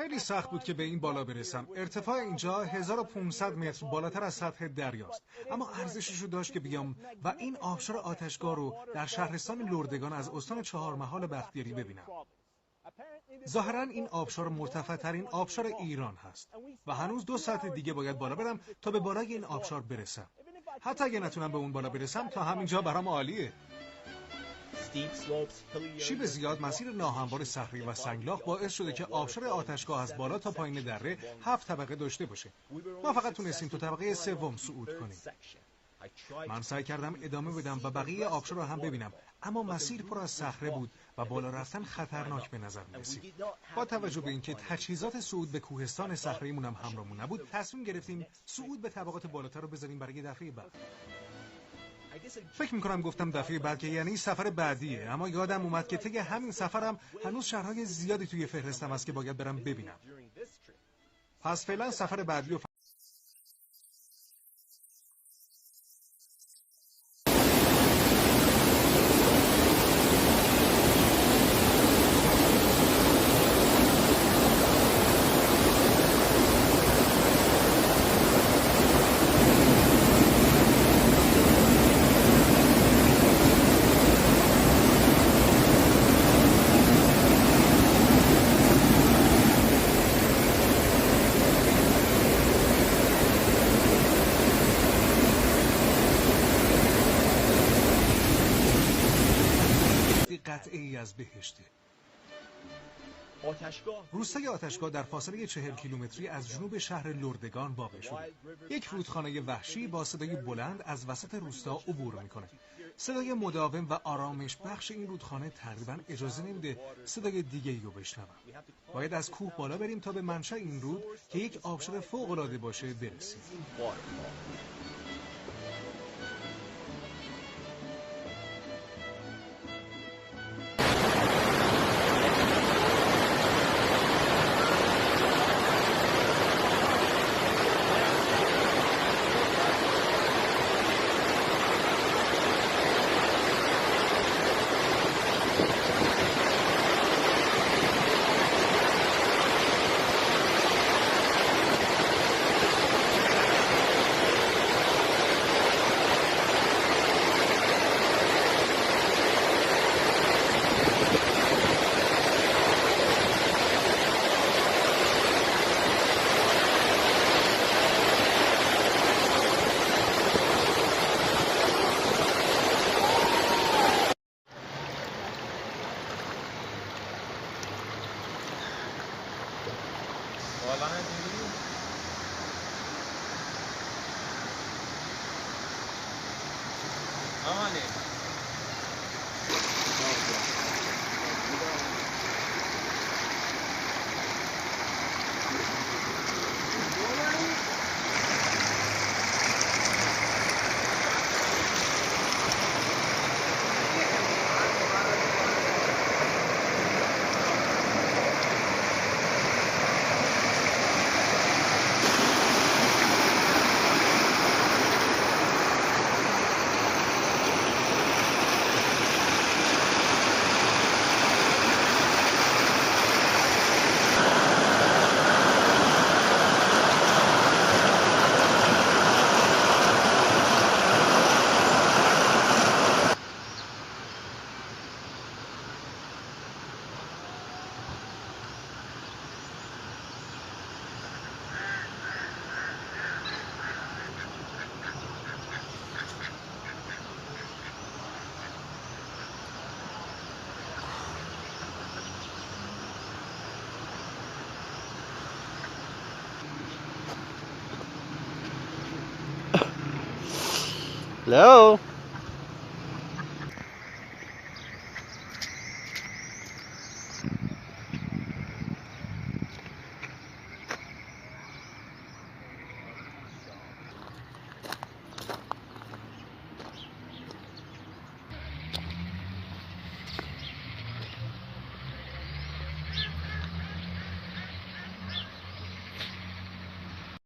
خیلی سخت بود که به این بالا برسم. ارتفاع اینجا 1500 متر بالاتر از سطح دریاست، اما ارزشش رو داشت که بیام و این آبشار آتشگاه رو در شهرستان لردگان از استان چهارمحال بختیاری ببینم. ظاهراً این آبشار مرتفع‌ترین آبشار ایران هست و هنوز 2 ساعت دیگه باید بالا برم تا به بالای این آبشار برسم. حتی اگه نتونم به اون بالا برسم تا همینجا برام عالیه. شیب زیاد، مسیر ناهموار صخره و سنگلاخ باعث شده که آبشار آتشگاه از بالا تا پایین دره 7 طبقه داشته باشه. ما فقط تونستیم تو طبقه سوم صعود کنیم. من سعی کردم ادامه بدم و بقیه آبشار رو هم ببینم، اما مسیر پر از صخره بود و بالا رفتن خطرناک به نظر می‌رسید. با توجه به اینکه تجهیزات صعود به کوهستان صخره‌ایمون هم همراهمون نبود، تصمیم گرفتیم صعود به طبقات بالاتر رو بذاریم برای دفعه بعد. فکر میکنم گفتم دفعه بعد که یعنی سفر بعدیه، اما یادم اومد که طی همین سفرم هنوز شهرهای زیادی توی فهرستم هست که باید برم ببینم. پس فعلا سفر بعدی و قطعی از بهشته. روستای آتشگاه در فاصله 40 کیلومتری از جنوب شهر لردگان واقع شده. یک رودخانه وحشی با صدای بلند از وسط روستا عبور میکنه. صدای مداوم و آرامش بخش این رودخانه تقریبا اجازه نمیده صدای دیگه‌ای رو بشنوم. باید از کوه بالا بریم تا به منشأ این رود که یک آبشار فوق‌العاده باشه برسیم. Hello?